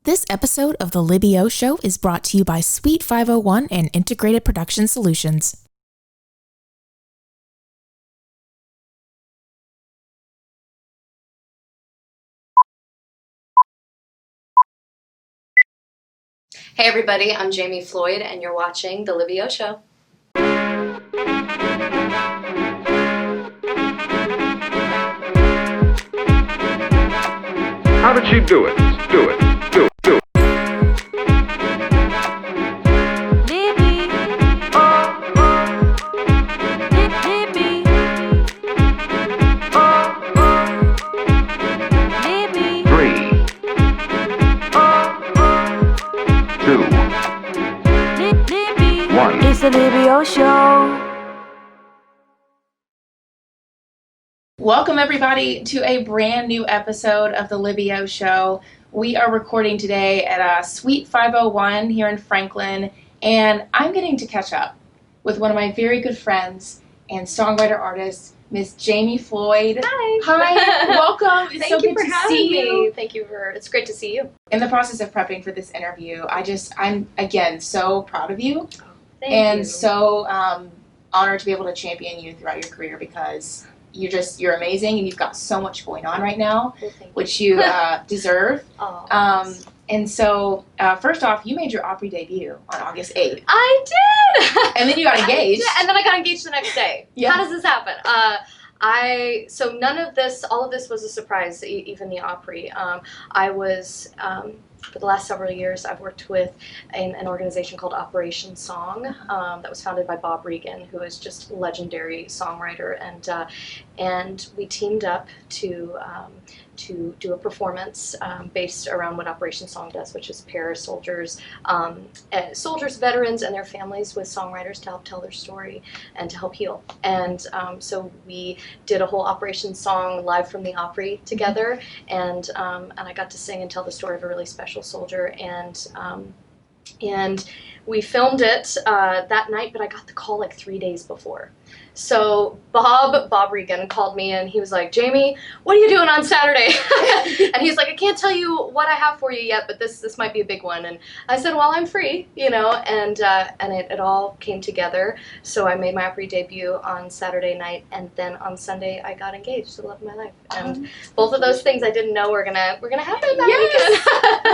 This episode of The Libby O Show is brought to you by Suite 501 and Integrated Production Solutions. Hey everybody, I'm Jamie Floyd and you're watching The Libby O Show. How did she do it? Do it. Libby. Libby. Libby. 3, 2, Libby. 1. It's the Libby O Show. Welcome everybody to a brand new episode of The Libby O Show. We are recording today at Suite 501 here in Franklin, and I'm getting to catch up with one of my very good friends and songwriter artist, Miss Jamie Floyd. Hi, welcome. It's so Thank you good for to having see me. you. It's great to see you. In the process of prepping for this interview, I'm again so proud of you. Thank and you. so honored to be able to champion you throughout your career because you're amazing and you've got so much going on right now, Well, thank you. which you deserve. Oh, And so first off, you made your Opry debut on August 8th. I did! And then you got engaged. And then I got engaged the next day. Yeah. How does this happen? So none of this, all of this was a surprise, even the Opry. I was, for the last several years, I've worked with an organization called Operation Song that was founded by Bob Regan, who is just a legendary songwriter, and we teamed up to do a performance based around what Operation Song does, which is pair soldiers, veterans, and their families with songwriters to help tell their story and to help heal. And so we did a whole Operation Song live from the Opry together, and I got to sing and tell the story of a really special soldier, and we filmed it that night, but I got the call like 3 days before. So Bob Regan called me and he was like, "Jamie, what are you doing on Saturday?" And he's like, "I can't tell you what I have for you yet, but this might be a big one." And I said, "Well, I'm free, and it all came together. So I made my Opry debut on Saturday night, and then on Sunday I got engaged to the love of my life. And both of those things I didn't know were gonna happen that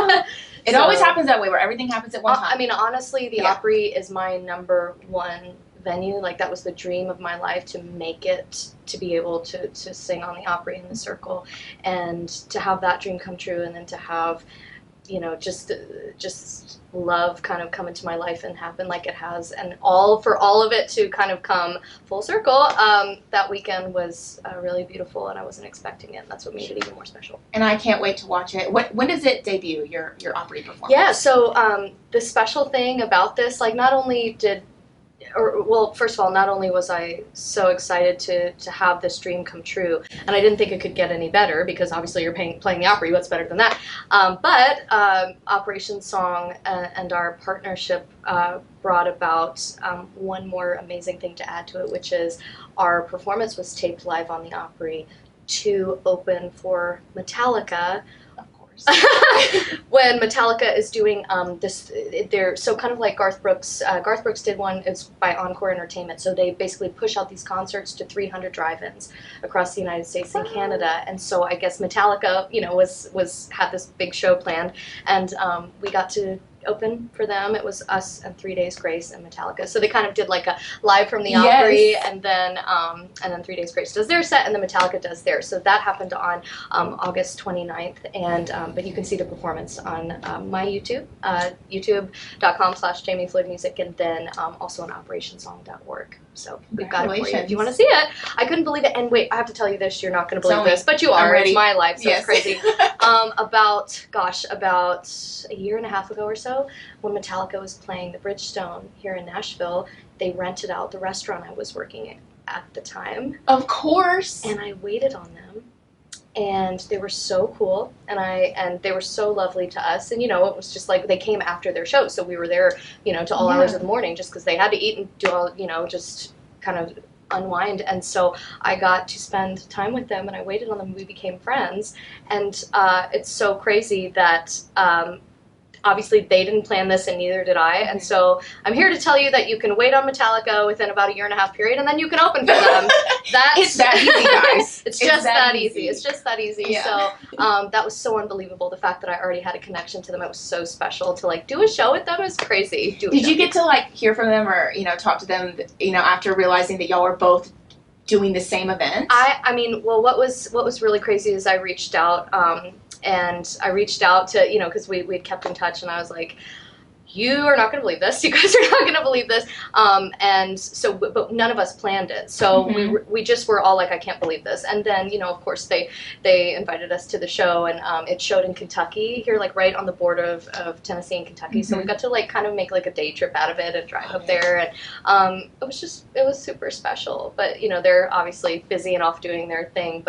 weekend. It always happens that way, where everything happens at one time. I mean, honestly, the Opry is my number one venue. Like, that was the dream of my life, to make it, to be able to sing on the Opry in the Circle, and to have that dream come true, and then to have, just love kind of come into my life and happen like it has, and for all of it to kind of come full circle. That weekend was really beautiful, and I wasn't expecting it, and that's what made it even more special. And I can't wait to watch it. When does it debut, your Opry performance? Yeah, so the special thing about this, like, first of all, not only was I so excited to have this dream come true, and I didn't think it could get any better, because obviously you're playing the Opry, what's better than that? But Operation Song and our partnership brought about one more amazing thing to add to it, which is our performance was taped live on the Opry to open for Metallica. When Metallica is doing they're so kind of like Garth Brooks. Garth Brooks did one. It's by Encore Entertainment. So they basically push out these concerts to 300 drive-ins across the United States and Canada. And so I guess Metallica, had this big show planned, and we got to open for them. It was us and 3 Days Grace and Metallica. So they kind of did like a live from the Opry, and then 3 Days Grace does their set, and then Metallica does theirs. So that happened on August 29th, and but you can see the performance on my YouTube, youtube.com/Jamie Floyd Music, and then also on operationsong.org. So we've got it for you if you want to see it. I couldn't believe it. And wait, I have to tell you this. You're not going to believe this, but you are. It's my life, so it's crazy. About a year and a half ago or so, when Metallica was playing the Bridgestone here in Nashville, they rented out the restaurant I was working at the time. Of course. And I waited on them, and they were so cool, and they were so lovely to us. And it was just like they came after their show, so we were there, to all hours of the morning, just because they had to eat and do all, just kind of unwind. And so I got to spend time with them, and I waited on them. We became friends, and it's so crazy that Obviously, they didn't plan this, and neither did I. And so I'm here to tell you that you can wait on Metallica within about a 1.5 year period, and then you can open for them. It's that easy, guys. It's just that easy. It's just that easy. Yeah. So that was so unbelievable. The fact that I already had a connection to them, it was so special. To like do a show with them is crazy. Did you get to like hear from them or talk to them after realizing that y'all were both doing the same event? I mean, well, what was really crazy is I reached out. And I reached out to, because we'd kept in touch, and I was like, you are not going to believe this. You guys are not going to believe this. And so, but none of us planned it. So we just were all like, I can't believe this. And then, of course, they invited us to the show, and it showed in Kentucky, here, like right on the border of Tennessee and Kentucky. So we got to like kind of make like a day trip out of it and drive up there. And it was super special. But, they're obviously busy and off doing their thing.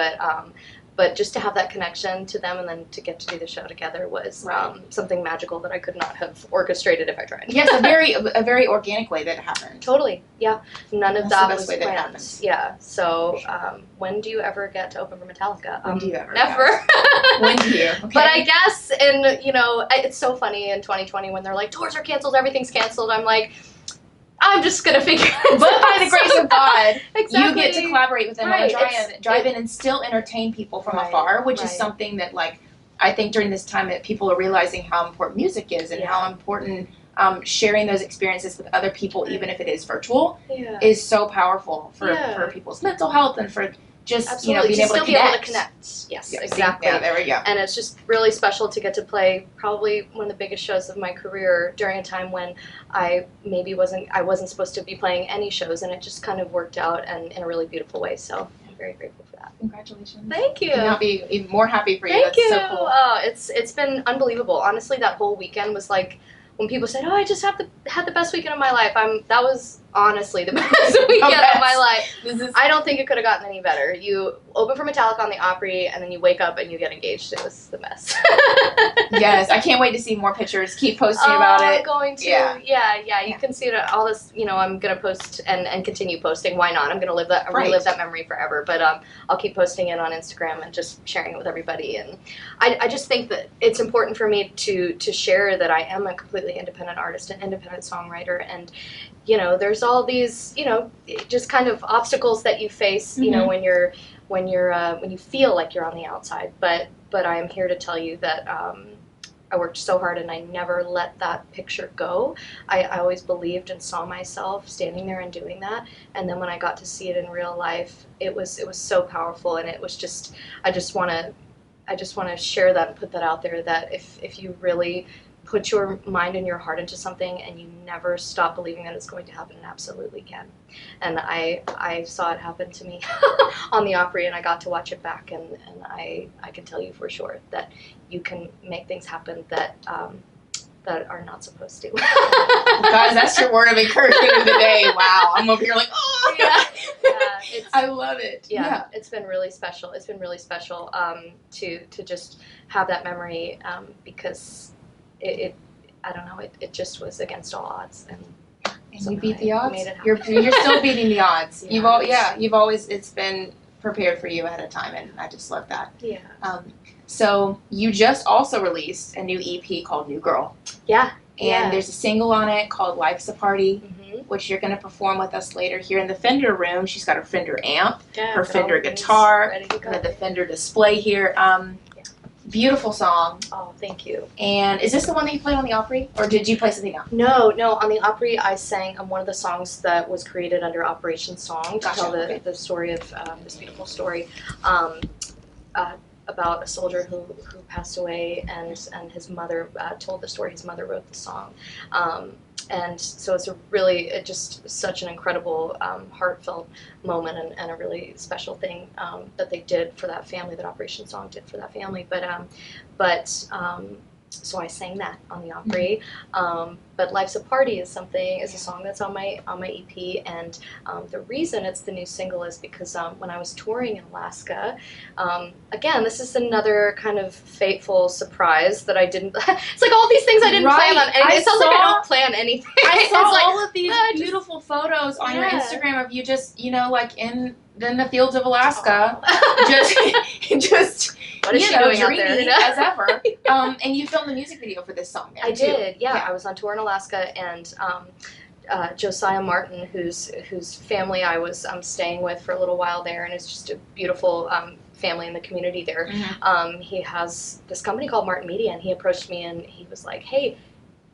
But just to have that connection to them and then to get to do the show together was something magical that I could not have orchestrated if I tried. Yes, a very organic way that it happened. Totally, yeah. None of that was planned. Yeah. So, when do you ever get to open for Metallica? When do you ever? Never. When do you? Okay. But I guess it's so funny in 2020 when they're like, tours are canceled, everything's canceled. I'm like, I'm just going to figure it out. But by the grace of God, exactly. you get to collaborate with them on Right. drive in and still entertain people from afar, which is something that, like, I think during this time that people are realizing how important music is and how important sharing those experiences with other people, even if it is virtual, is so powerful for people's mental health and for just being able to connect. Yes, exactly. Yeah, there we go. And it's just really special to get to play probably one of the biggest shows of my career during a time when I wasn't supposed to be playing any shows, and it just kind of worked out and in a really beautiful way. So I'm very grateful for that. Congratulations. Thank you. I'll be even more happy for you. Thank That's you. so cool. Oh, it's been unbelievable. Honestly, that whole weekend was like when people said, "Oh, I just had the best weekend of my life." That was honestly the best weekend of my life. I don't think it could have gotten any better. You open for Metallica on the Opry, and then you wake up and you get engaged. It was the best. Yes, I can't wait to see more pictures. Keep posting about it. I'm going to. Yeah. You can see it. All this. I'm gonna post and continue posting. Why not? I'm gonna relive that memory forever. But I'll keep posting it on Instagram and just sharing it with everybody. And I just think that it's important for me to share that I am a completely independent artist, an independent songwriter, and there's all these, just kind of obstacles that you face, when you feel like you're on the outside. But I am here to tell you that I worked so hard and I never let that picture go. I always believed and saw myself standing there and doing that. And then when I got to see it in real life, it was so powerful. And it was just, I just want to share that and put that out there, that if you really put your mind and your heart into something and you never stop believing that it's going to happen, it absolutely can. And I saw it happen to me on the Opry, and I got to watch it back, and I can tell you for sure that you can make things happen that are not supposed to. Guys, that's your word of encouragement of the day. Wow, I'm over here like, oh yeah. I love it. Yeah, it's been really special. It's been really special to just have that memory because I don't know, it just was against all odds, and you beat the odds. You're still beating the odds. Yeah. You've always, it's been prepared for you ahead of time, and I just love that. Yeah. So you just also released a new EP called New Girl. Yeah. And there's a single on it called Life's a Party, which you're going to perform with us later here in the Fender room. She's got her Fender amp, her Fender guitar, and the Fender display here. Beautiful song. Oh, thank you. And is this the one that you played on the Opry, or did you play something else? No. On the Opry, I sang one of the songs that was created under Operation Song to tell the story of this beautiful story about a soldier who passed away, and his mother told the story. His mother wrote the song. And so it's just such an incredible, heartfelt moment and a really special thing that they did for that family, that Operation Song did for that family. So I sang that on the Opry. But Life's a Party is a song that's on my EP, and the reason it's the new single is because when I was touring in Alaska, again, this is another kind of fateful surprise that I didn't, it's like all these things I didn't plan on. And it sounds like I don't plan anything. I saw all of these beautiful photos on your Instagram of you just, like in than the fields of Alaska. Aw. just What is she doing out there? dreamy as ever. And you filmed the music video for this song there, I too. did, yeah. I was on tour in Alaska, and Josiah Martin, whose family I was staying with for a little while there, and it's just a beautiful family in the community there. Mm-hmm. He has this company called Martin Media, and he approached me and he was like, "Hey,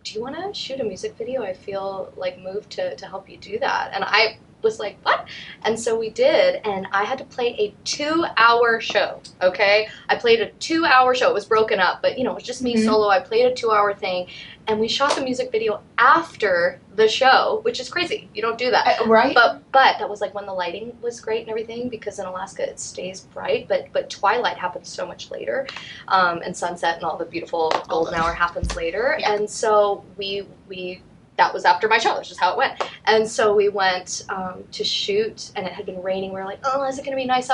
do you want to shoot a music video? I feel like moved to help you do that." And I was like, what? And so we did, and I had to play a 2-hour show, okay? I played a 2-hour show. It was broken up, but, it was just me solo. I played a 2-hour thing, and we shot the music video after the show, which is crazy. You don't do that. Right? But that was like when the lighting was great and everything, because in Alaska it stays bright, but twilight happens so much later, and sunset and all the beautiful golden hour happens later. Yeah. And so we that was after my show. That's just how it went. And so we went to shoot, and it had been raining. We were like, oh, is it going to be nice?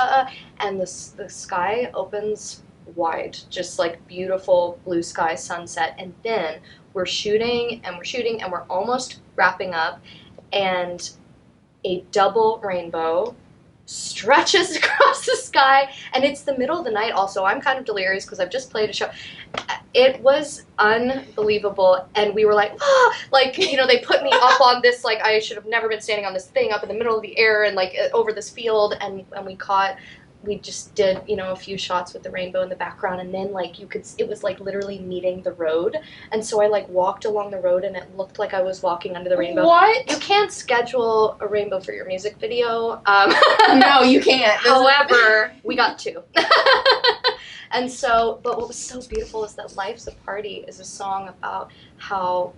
And the sky opens wide, just like beautiful blue sky sunset. And then we're shooting, and we're almost wrapping up, and a double rainbow stretches across the sky, and it's the middle of the night also. I'm kind of delirious because I've just played a show. It was unbelievable, and we were like, they put me up on this, like, I should have never been standing on this thing up in the middle of the air and, like, over this field, and we just did, a few shots with the rainbow in the background, and then, like, it was, like, literally meeting the road, and so I, like, walked along the road, and it looked like I was walking under the rainbow. What? You can't schedule a rainbow for your music video. No, you can't. However, we got 2. And so, but what was so beautiful is that Life's a Party is a song about how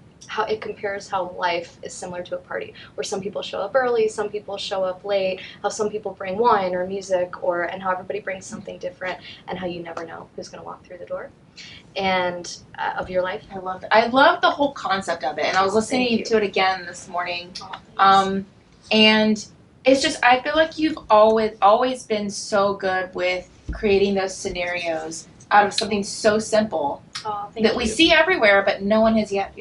it compares how life is similar to a party, where some people show up early, some people show up late, how some people bring wine or music, and how everybody brings something different, and how you never know who's going to walk through the door and of your life. I love it. I love the whole concept of it, and I was listening to it again this morning. And it's just, I feel like you've always been so good with creating those scenarios out of something so simple that we see everywhere, but no one has yet,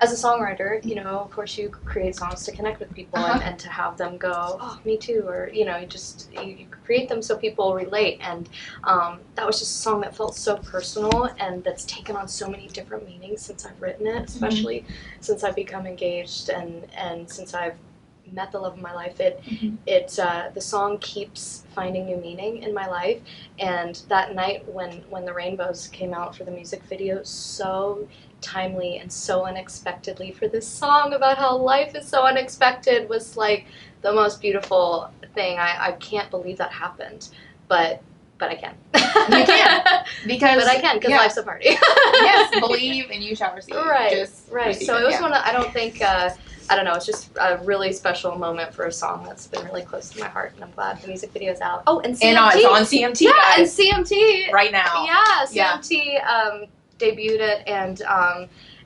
As a songwriter, of course you create songs to connect with people and to have them go, oh, me too, or, you create them so people relate, and that was just a song that felt so personal, and that's taken on so many different meanings since I've written it, especially since I've become engaged and since I've met the love of my life. The song keeps finding new meaning in my life, and that night when the rainbows came out for the music video, so timely and so unexpectedly for this song about how life is so unexpected, was like the most beautiful thing. I can't believe that happened, but I can. You can. Because life's a party. Yes, believe and you shall receive. Right. So it was one of, I don't think, I don't know, it's just a really special moment for a song that's been really close to my heart, and I'm glad the music video is out. Oh, and CMT. And it's on CMT, yeah, guys. And CMT. Right now. Yeah, CMT debuted it, and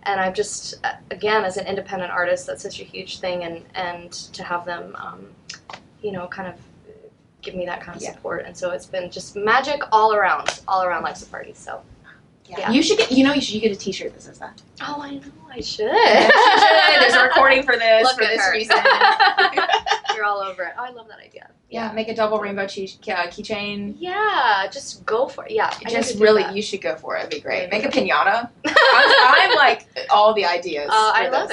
I've just, again, as an independent artist, that's such a huge thing, and to have them, kind of give me that kind of support, and so it's been just magic all around Life's a Party, so. Yeah. You should get a t-shirt that says that. Oh, I know, I should. Yes, you should. There's a recording for this, Look for at this her. reason. You're all over it. Oh, I love that idea. Yeah, make a double rainbow keychain. Yeah, just go for it. Yeah, just really, you should go for it. It'd be great. Make a piñata. I'm like all the ideas. I love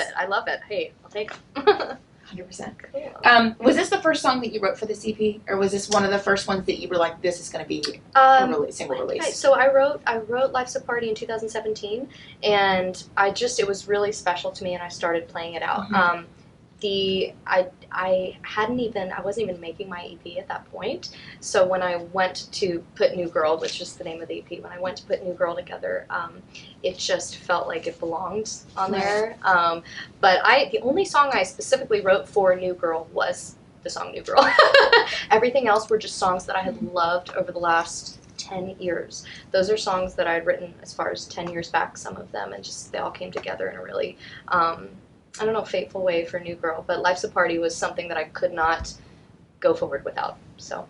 it. Hey, I'll take them. 100%. Cool. Was this the first song that you wrote for this EP, or was this one of the first ones that you were like, this is going to be a single release? Okay, so I wrote Life's a Party in 2017, and it was really special to me, and I started playing it out. I wasn't even making my EP at that point. So when I went to put New Girl, which is the name of the EP, when I went to put New Girl together, it just felt like it belonged on there. But the only song I specifically wrote for New Girl was the song New Girl. Everything else were just songs that I had loved over the last 10 years. Those are songs that I had written as far as 10 years back, some of them, and just they all came together in a really fateful way for New Girl, but Life's a Party was something that I could not go forward without. So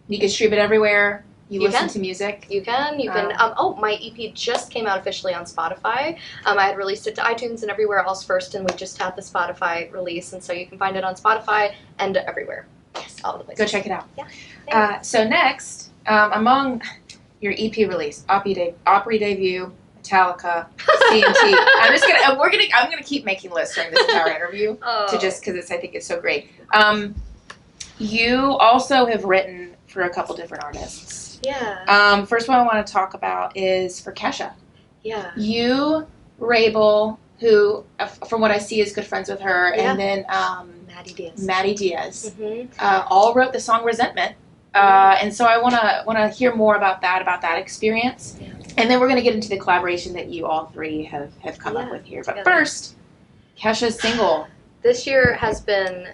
you can stream it everywhere. You You listen can. to music? You can. My EP just came out officially on Spotify. I had released it to iTunes and everywhere else first, and we just had the Spotify release, and so you can find it on Spotify and everywhere. Yes, all the places. Go check it out. Yeah. So next, among your EP release, Opry debut, Metallica, CMT. I'm gonna keep making lists during this entire interview to just because I think it's so great. You also have written for a couple different artists. Yeah. First one I want to talk about is for Kesha. Yeah. You, Rabel, who from what I see is good friends with her, Yeah. and then Maddie Diaz. all wrote the song "Resentment," and so I want to hear more about that experience, Yeah. and then we're going to get into the collaboration that you all three have come up with here. But together. first, Kesha's single. This year has been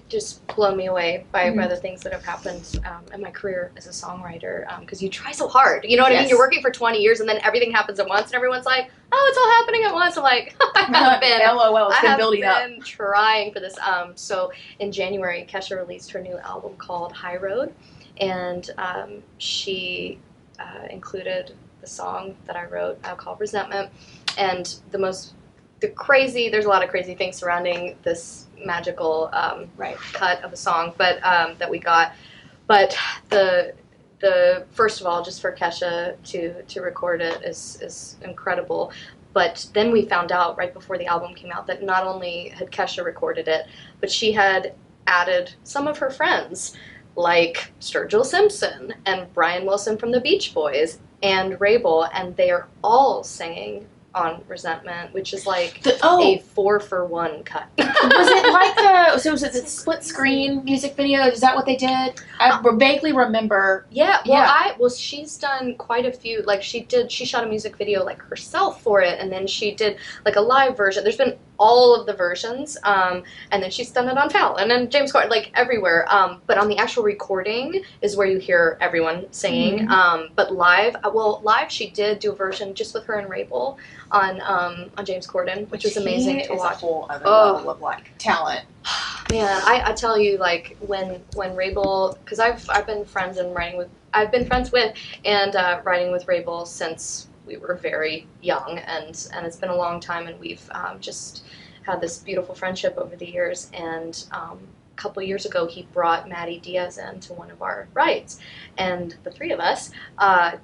just blown me away by Mhm. the things that have happened in my career as a songwriter, because you try so hard. You know what I mean? Yes. You're working for 20 years and then everything happens at once and everyone's like, oh, it's all happening at once. I'm like, I have been LOL, it's been building up. trying for this. So in January, Kesha released her new album called High Road, and she included the song that I wrote called Resentment, and there's a lot of crazy things surrounding this magical cut of a song, but that we got. But the first of all, just for Kesha to record it is incredible. But then we found out right before the album came out that not only had Kesha recorded it, but she had added some of her friends, like Sturgill Simpson and Brian Wilson from the Beach Boys and Rabel, and they are all singing on Resentment, which is like a 4-for-1 cut. Was it like was it the split screen music video? Is that what they did? I vaguely remember. She's done quite a few. Like she shot a music video like herself for it, and then she did like a live version. There's been all of the versions, and then she's done it on Fallon, and then James Corden, like everywhere. But on the actual recording is where you hear everyone singing. Mm-hmm. But live she did do a version just with her and Rabel on James Corden, which was amazing to watch. A whole other level of like talent. Man, I tell you, like when Rabel, because I've been friends with and writing with Rabel since we were very young, and it's been a long time, and we've just had this beautiful friendship over the years. And a couple years ago, he brought Maddie Diaz into one of our rides, and the three of us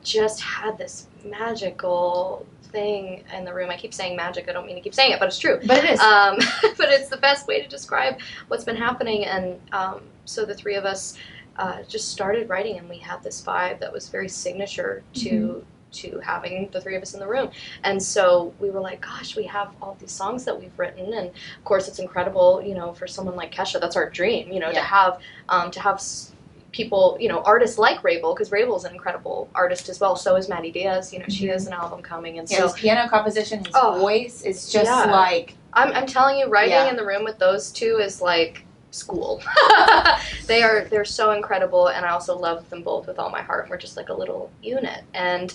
just had this magical thing in the room. I keep saying magic. I don't mean to keep saying it, but it's true. But it is. But it's the best way to describe what's been happening. And so the three of us just started writing, and we had this vibe that was very signature to having the three of us in the room. And so we were like, gosh, we have all these songs that we've written, and of course it's incredible, for someone like Kesha. That's our dream, to have people, artists like Rabel, because Rabel's an incredible artist as well. So is Maddie Diaz. She has an album coming, and so his piano composition, his voice is just like. I'm telling you, writing in the room with those two is like school. They're so incredible, and I also love them both with all my heart. We're just like a little unit, and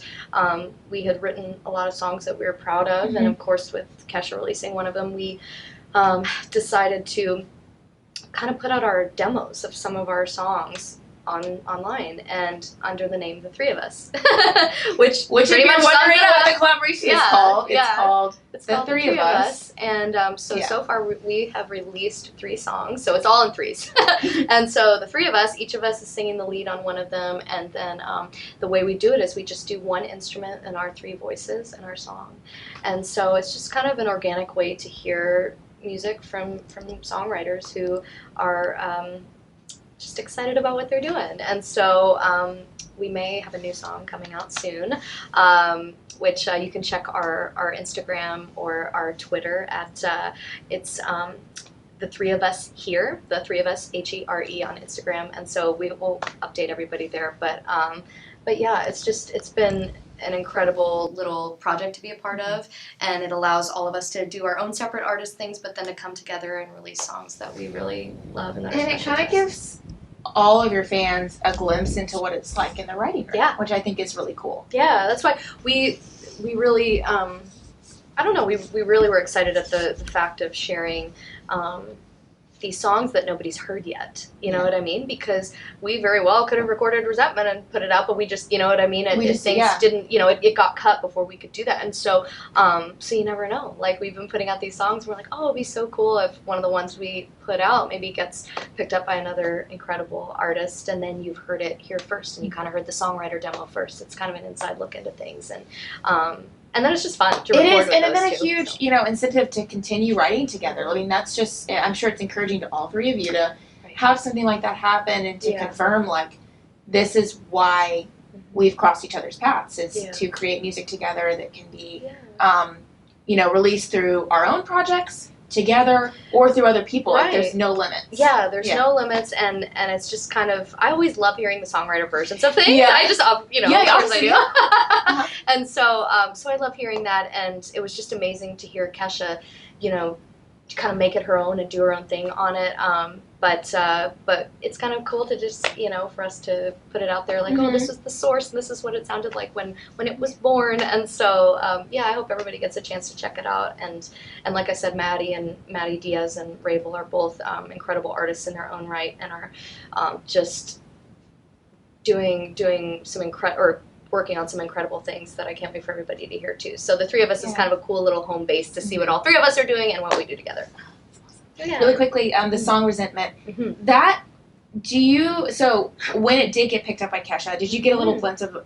we had written a lot of songs that we were proud of, and of course with Kesha releasing one of them, we decided to kind of put out our demos of some of our songs online, and under the name The Three of Us, which if you're wondering what the collaboration is called, it's called The Three of Us. And so far we have released 3 songs, so it's all in threes. And so the three of us, each of us is singing the lead on one of them, and then the way we do it is we just do one instrument and our 3 voices in our song. And so it's just kind of an organic way to hear music from songwriters who are just excited about what they're doing. And so we may have a new song coming out soon, which you can check our Instagram or our Twitter at it's The Three of Us Here, The Three of Us HERE on Instagram, and so we will update everybody there. But yeah, it's been an incredible little project to be a part of, and it allows all of us to do our own separate artist things, but then to come together and release songs that we really love. And it kind of gives all of your fans a glimpse into what it's like in the writing room, which I think is really cool. Yeah, that's why we really, I don't know, we really were excited at the fact of sharing these songs that nobody's heard yet. You know what I mean? Because we very well could have recorded Resentment and put it out, but we just, you know what I mean? Things didn't, you know, it got cut before we could do that. And so, so you never know. Like, we've been putting out these songs, we're like, oh, it'd be so cool if one of the ones we put out maybe gets picked up by another incredible artist, and then you've heard it here first, and you kind of heard the songwriter demo first. It's kind of an inside look into things, and then it's just fun to record. It is, and then a huge, you know, incentive to continue writing together. I mean, that's just, I'm sure it's encouraging to all three of you to have something like that happen, and to confirm, like, this is why we've crossed each other's paths, is to create music together that can be, you know, released through our own projects together or through other people. Like, there's no limits. Yeah, there's no limits, and it's just kind of, I always love hearing the songwriter versions of things. I just, you know, of course I do. And so, so I love hearing that, and it was just amazing to hear Kesha, you know, kind of make it her own and do her own thing on it. But it's kind of cool to just, you know, for us to put it out there, like, oh, this is the source, and this is what it sounded like when it was born. And so, I hope everybody gets a chance to check it out. And like I said, Maddie Diaz and Rabel are both incredible artists in their own right, and are just doing some working on some incredible things that I can't wait for everybody to hear too. So the three of us is kind of a cool little home base to see what all three of us are doing and what we do together. Really quickly, the song Resentment, so when it did get picked up by Kesha, did you get a little glimpse of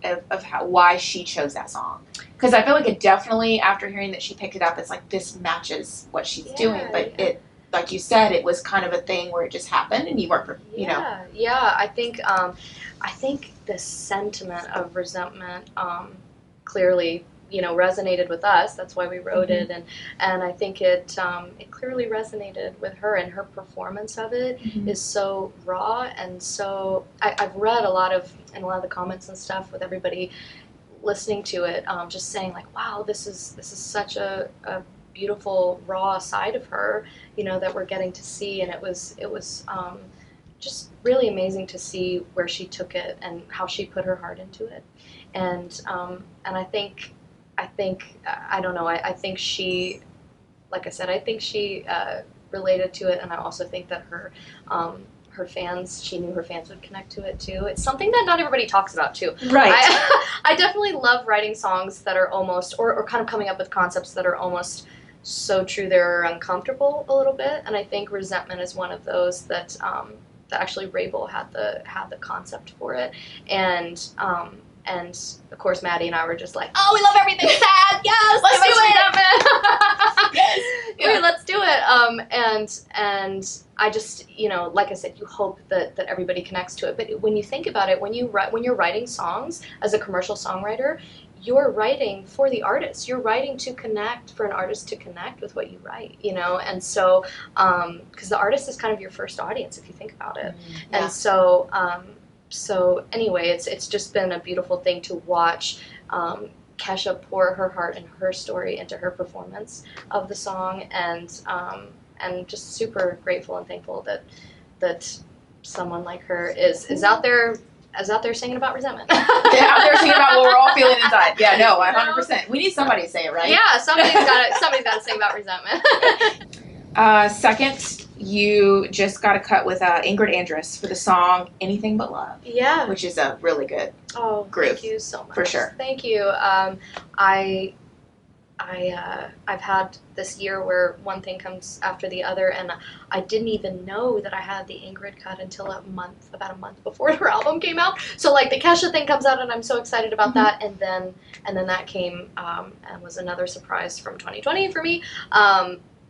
why she chose that song? Because I feel like it definitely, after hearing that she picked it up, it's like, this matches what she's doing, but it, like you said, it was kind of a thing where it just happened, and you weren't, you know. Yeah, I think the sentiment of Resentment clearly, you know, resonated with us. That's why we wrote it, and I think it clearly resonated with her, and her performance of it is so raw, and so I've read a lot of the comments and stuff with everybody listening to it, just saying like, wow, this is such a beautiful raw side of her, you know, that we're getting to see, and it was just really amazing to see where she took it and how she put her heart into it, and I think I don't know, I think she, like I said, I think she related to it, and I also think that her fans, she knew her fans would connect to it too. It's something that not everybody talks about too. Right. I definitely love writing songs that are almost, or kind of coming up with concepts that are almost so true they're uncomfortable a little bit, and I think Resentment is one of those that actually Rabel had the concept for it, and of course Maddie and I were just like, oh, we love everything sad, yes, let's do it. Yes, let's do it. And I just, you know, like I said, you hope that everybody connects to it. But when you think about it, when you're writing songs as a commercial songwriter, you're writing for the artist. You're writing to connect, for an artist to connect with what you write, you know? And so, because the artist is kind of your first audience, if you think about it. And so, anyway, it's just been a beautiful thing to watch Kesha pour her heart and her story into her performance of the song, and just super grateful and thankful that someone like her is out there singing about resentment. Out there singing about what we're all feeling inside. Yeah, no, 100%. We need somebody to say it, right? Yeah, somebody's got to sing about resentment. Second, you just got a cut with Ingrid Andress for the song Anything But Love. Yeah. Which is a really good group. Thank you so much. For sure. Thank you. I've had this year where one thing comes after the other, and I didn't even know that I had the Ingrid cut until about a month before her album came out. So like the Kesha thing comes out, and I'm so excited about that, and then that came and was another surprise from 2020 for me.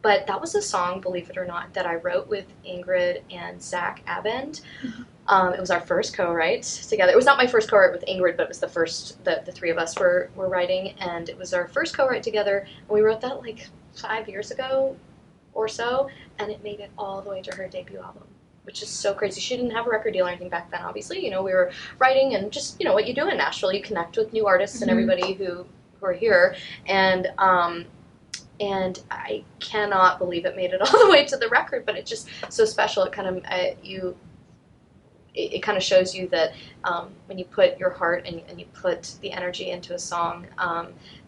But that was a song, believe it or not, that I wrote with Ingrid and Zach Abend. It was our first co-write together. It was not my first co-write with Ingrid, but it was the first that the three of us were writing, and it was our first co-write together. And we wrote that like 5 years ago or so, and it made it all the way to her debut album, which is so crazy. She didn't have a record deal or anything back then, obviously. You know, we were writing, and just, you know, what you do in Nashville, you connect with new artists and everybody who are here, and I cannot believe it made it all the way to the record, but it's just so special. It kind of it kind of shows you that when you put your heart and you put the energy into a song,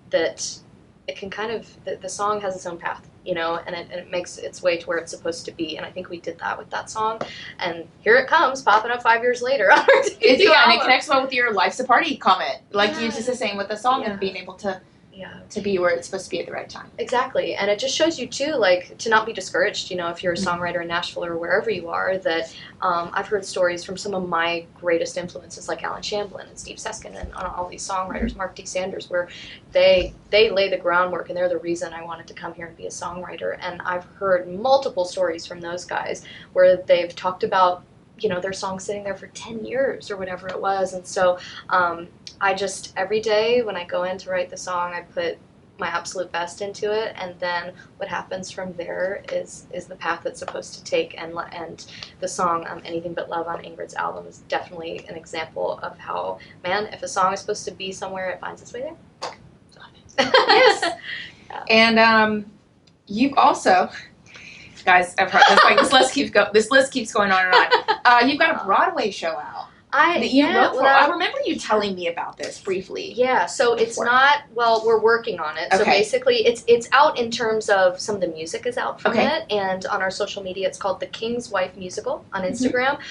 that it can kind of the song has its own path, you know, and it makes its way to where it's supposed to be. And I think we did that with that song. And here it comes, popping up 5 years later on our And it connects well with your "Life's a Party" comment, like you just the same with the song and being able to be where it's supposed to be at the right time. Exactly. And it just shows you too, like, to not be discouraged, you know, if you're a songwriter in Nashville or wherever you are, that I've heard stories from some of my greatest influences like Alan Shamblin and Steve Seskin and all these songwriters, Mark D. Sanders, where they lay the groundwork and they're the reason I wanted to come here and be a songwriter. And I've heard multiple stories from those guys where they've talked about, you know, their song sitting there for 10 years or whatever it was. And so I just, every day when I go in to write the song, I put my absolute best into it, and then what happens from there is the path it's supposed to take. And the song Anything But Love on Ingrid's album is definitely an example of how, man, if a song is supposed to be somewhere, it finds its way there. Yes. And you've also, guys, I've heard this list keeps going on and on. You've got a Broadway show out. That you wrote for. I remember you telling me about this briefly. Yeah, so it's not, well, we're working on it. So basically it's out in terms of some of the music is out from it, and on our social media it's called The King's Wife Musical on Instagram.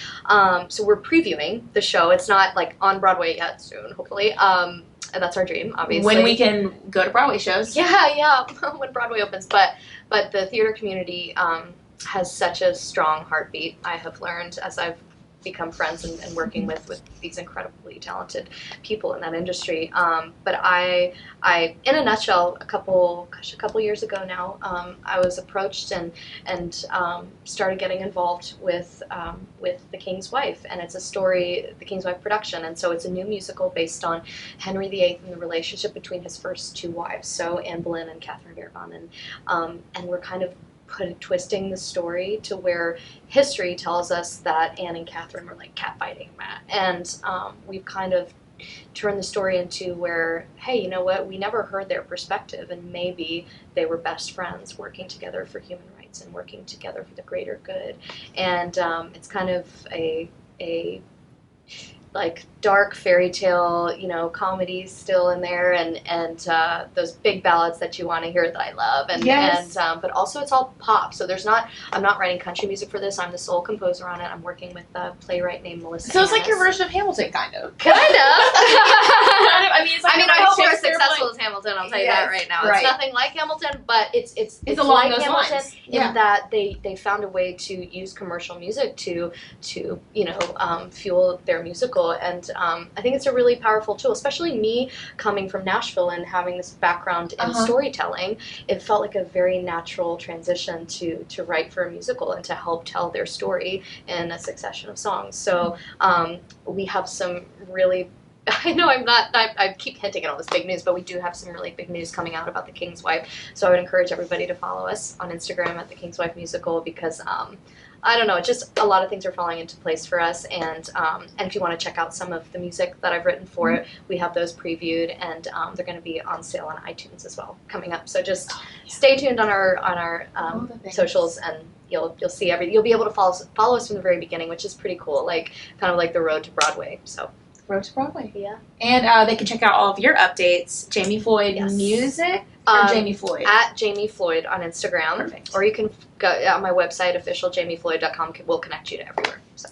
So we're previewing the show. It's not like on Broadway yet, soon, hopefully. And that's our dream, obviously. When we can go to Broadway shows. Yeah, when Broadway opens. But the theater community has such a strong heartbeat, I have learned, as I've become friends and working with these incredibly talented people in that industry. But I, in a nutshell, a couple years ago now, I was approached and started getting involved with The King's Wife, and it's a story, The King's Wife production, and so it's a new musical based on Henry VIII and the relationship between his first two wives, so Anne Boleyn and Catherine Dearborn, and we're kind of twisting the story to where history tells us that Anne and Catherine were like catfighting, and we've kind of turned the story into where, hey, you know what, we never heard their perspective, and maybe they were best friends working together for human rights and working together for the greater good. And it's kind of a like dark fairy tale, you know, comedy still in there, and those big ballads that you want to hear that I love, and but also it's all pop. So I'm not writing country music for this. I'm the sole composer on it. I'm working with a playwright named Melissa. So it's like your version of Hamilton, kind of. I hope we're as successful as Hamilton. I'll tell you that right now. It's nothing like Hamilton, but it's along like those Hamilton lines. in that they found a way to use commercial music to you know fuel their musical, and I think it's a really powerful tool, especially me coming from Nashville and having this background in storytelling. It felt like a very natural transition to write for a musical and to help tell their story in a succession of songs. So we have some really, I know I keep hinting at all this big news, but we do have some really big news coming out about The King's Wife. So I would encourage everybody to follow us on Instagram at The King's Wife Musical, because I don't know, just a lot of things are falling into place for us, and if you want to check out some of the music that I've written for it, we have those previewed, and they're going to be on sale on iTunes as well coming up. So just stay tuned on our socials, and you'll see everything. You'll be able to follow us from the very beginning, which is pretty cool, like kind of like the road to Broadway. So. Road to Broadway. Yeah. And they can check out all of your updates, Jamie Floyd Music, or Jamie Floyd? At Jamie Floyd on Instagram. Perfect. Or you can go on my website, officialjamiefloyd.com. We'll connect you to everywhere. So,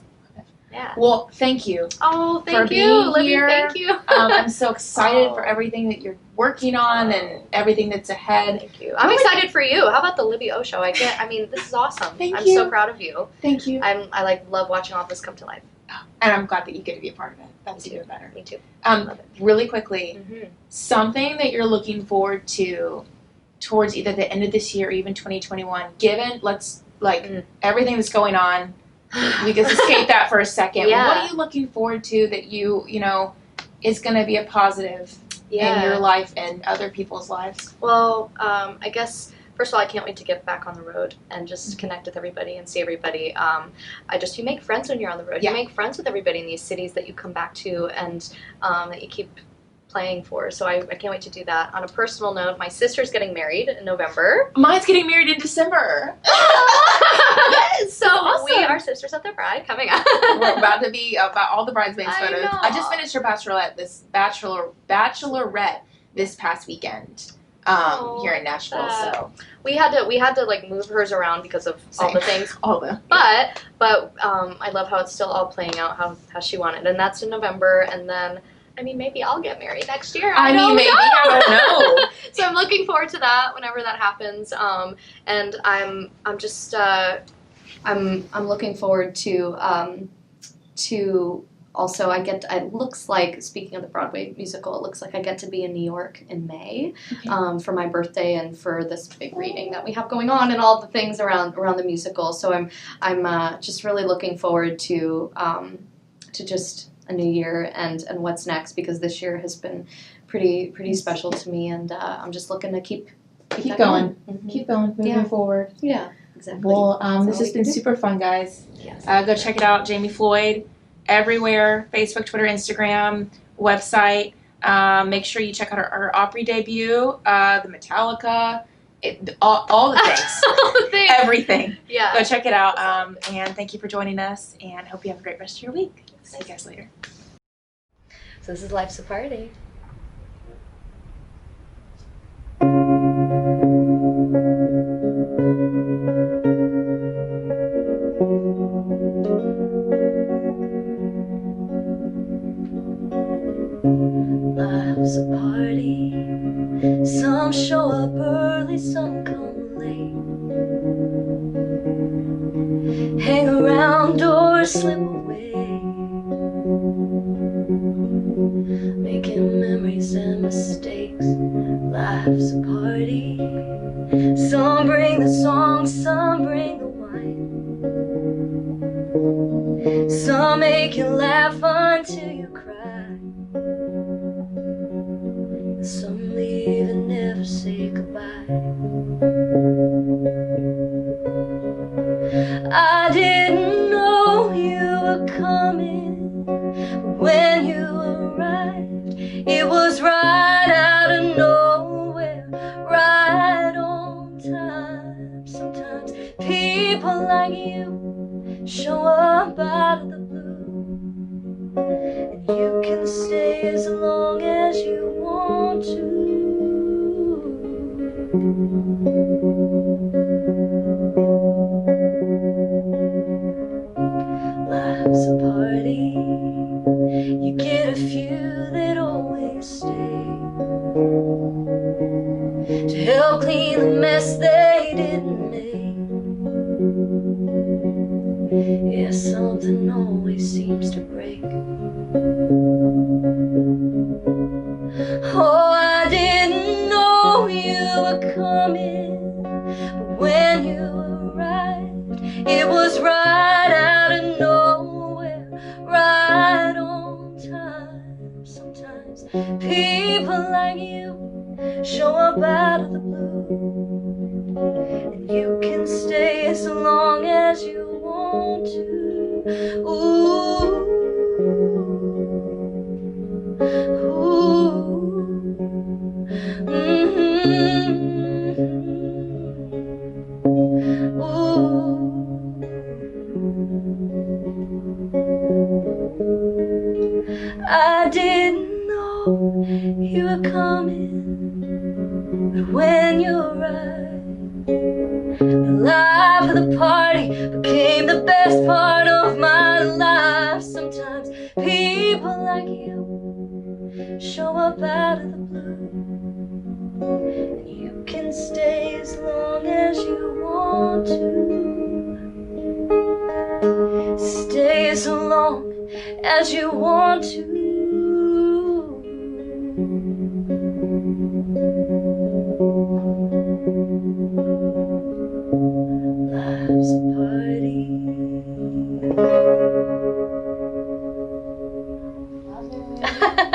yeah. Well, thank you. Oh, thank for you, being Libby. here. Thank you. I'm so excited for everything that you're working on and everything that's ahead. Thank you. I'm excited for you. How about the Libby O show? This is awesome. Thank I'm you. so proud of you. Thank you. I love watching all this come to life. And I'm glad that you get to be a part of it. That's even better. Me too. Really quickly, something that you're looking forward to towards either the end of this year or even 2021, given everything that's going on, we can escape that for a second. Yeah. What are you looking forward to that you know is going to be a positive in your life and other people's lives? Well, I guess first of all, I can't wait to get back on the road and just connect with everybody and see everybody. You make friends when you're on the road. Yeah. You make friends with everybody in these cities that you come back to and that you keep playing for. So I can't wait to do that. On a personal note, my sister's getting married in November. Mine's getting married in December. Yes, so awesome. We are sisters at the bride coming up. We're about to be about all the bridesmaids I photos. know. I just finished her bachelorette this past weekend. here in Nashville. So we had to like move hers around because of all the things. But I love how it's still all playing out how she wanted, and that's in November, and then. I mean, maybe I'll get married next year. I don't know. So I'm looking forward to that whenever that happens. And I'm just I'm looking forward to also it looks like, speaking of the Broadway musical, it looks like I get to be in New York in May for my birthday and for this big reading that we have going on and all the things around the musical. So I'm just really looking forward to just a new year and what's next, because this year has been pretty special to me, and I'm just looking to keep going. Mm-hmm. Keep going, moving forward. Yeah, exactly. Well, this has been super fun, guys. Yes. Go check it out, Jamie Floyd, everywhere, Facebook, Twitter, Instagram, website. Make sure you check out her Opry debut, the Metallica, all the things. All the things. Everything. Yeah. Go check it out, and thank you for joining us, and hope you have a great rest of your week. See you guys later. So this is Life's a Party. Life's a party. Some show up early, some come late. Hang around doors, slip away. Making memories and mistakes. Life's a party. Some bring the songs, some bring the wine. Some make you laugh until you cry. Some leave and never say goodbye. I didn't know you were coming, but when you arrived, it was right out of nowhere, right on time. Sometimes people like you show up out of the blue, and you can stay as long as you want to. Life's a party. You get a few that always stay to help clean the mess they didn't make. Yeah, something always seems to break. Oh, I didn't know you were coming, but when you arrived, it was right out of nowhere, right on time. Sometimes people like you show up out of the blue, and you can stay as long as you want to. Ooh. I didn't know you were coming, but when you arrived, the life of the party became the best part of my life. Sometimes people like you show up out of the blue, and you can stay as long as you want to. Stay as long as you want to. Life's a party. Love it.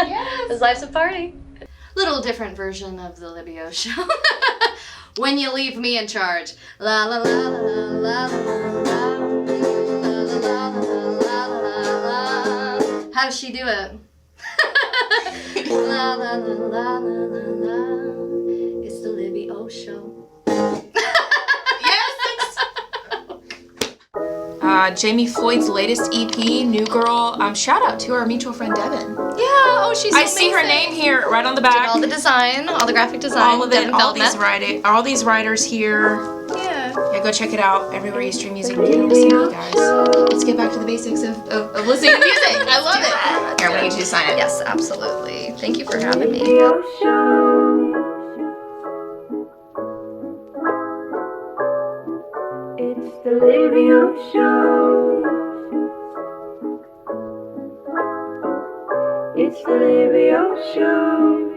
Yes. Life's a party. Little different version of the Libby show. When you leave me in charge. La la la la la la la. How does she do it? La la la la la la la. It's the Libby show. Yes. Jamie Floyd's latest EP, New Girl. Shout out to our mutual friend Devin. Yeah, oh, she's I amazing. see her name here right on the Did back. all the design, all the graphic design. All of it, Devin all Feldman. all these writers here. Yeah. Yeah, go check it out everywhere you stream music. Get on listen to it, guys. Let's get back to the basics of listening to music. I love it. Here, I'm gonna get you to sign it. Yes, absolutely. Thank you for having me. Radio show. It's the Libby show. It's the Libby show.